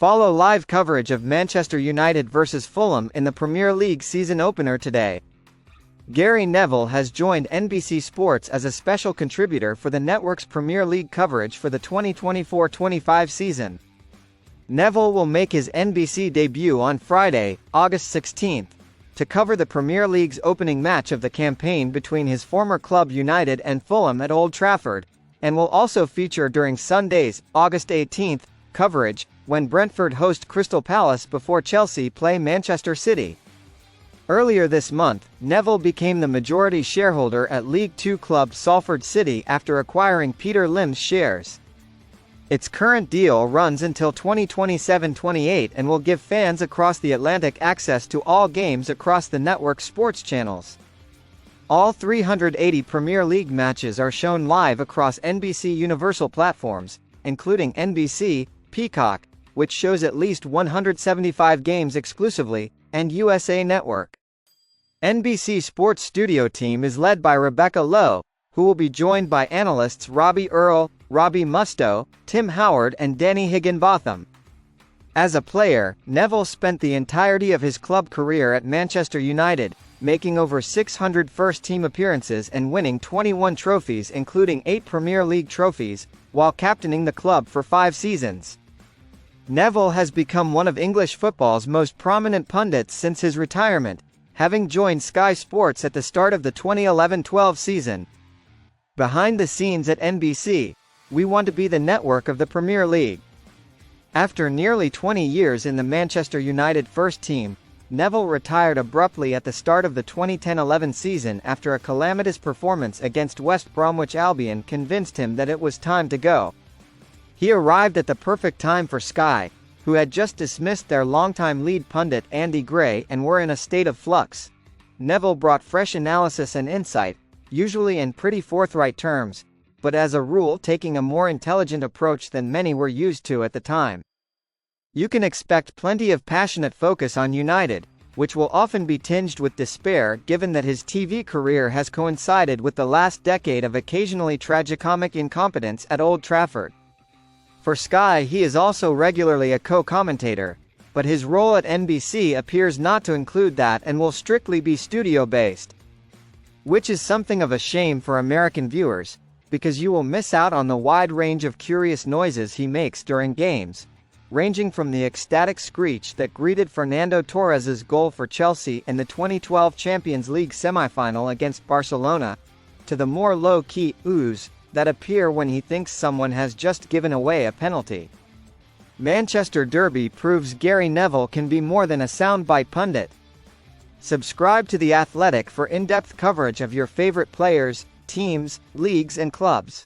Follow live coverage of Manchester United vs Fulham in the Premier League season opener today. Gary Neville has joined NBC Sports as a special contributor for the network's Premier League coverage for the 2024-25 season. Neville will make his NBC debut on Friday, August 16th, to cover the Premier League's opening match of the campaign between his former club United and Fulham at Old Trafford, and will also feature during Sunday's, August 18th, coverage, when Brentford host Crystal Palace before Chelsea play Manchester City. Earlier this month, Neville became the majority shareholder at League Two club Salford City after acquiring Peter Lim's shares. Its current deal runs until 2027-28 and will give fans across the Atlantic access to all games across the network's sports channels. All 380 Premier League matches are shown live across NBC Universal platforms, including NBC, Peacock, which shows at least 175 games exclusively, and USA Network. NBC Sports studio team is led by Rebecca Lowe, who will be joined by analysts Robbie Earle, Robbie Mustoe, Tim Howard and Danny Higginbotham. As a player, Neville spent the entirety of his club career at Manchester United, making over 600 first-team appearances and winning 21 trophies including 8 Premier League trophies, while captaining the club for 5 seasons. Neville has become one of English football's most prominent pundits since his retirement, having joined Sky Sports at the start of the 2011-12 season. Behind the scenes at NBC, we want to be the network of the Premier League. After nearly 20 years in the Manchester United first team, Neville retired abruptly at the start of the 2010-11 season after a calamitous performance against West Bromwich Albion convinced him that it was time to go. He arrived at the perfect time for Sky, who had just dismissed their longtime lead pundit Andy Gray and were in a state of flux. Neville brought fresh analysis and insight, usually in pretty forthright terms, but as a rule taking a more intelligent approach than many were used to at the time. You can expect plenty of passionate focus on United, which will often be tinged with despair given that his TV career has coincided with the last decade of occasionally tragicomic incompetence at Old Trafford. For Sky he is also regularly a co-commentator, but his role at NBC appears not to include that and will strictly be studio-based. Which is something of a shame for American viewers, because you will miss out on the wide range of curious noises he makes during games, ranging from the ecstatic screech that greeted Fernando Torres's goal for Chelsea in the 2012 Champions League semi-final against Barcelona, to the more low-key oohs that appear when he thinks someone has just given away a penalty. Manchester Derby proves Gary Neville can be more than a soundbite pundit. Subscribe to The Athletic for in-depth coverage of your favorite players, teams, leagues and clubs.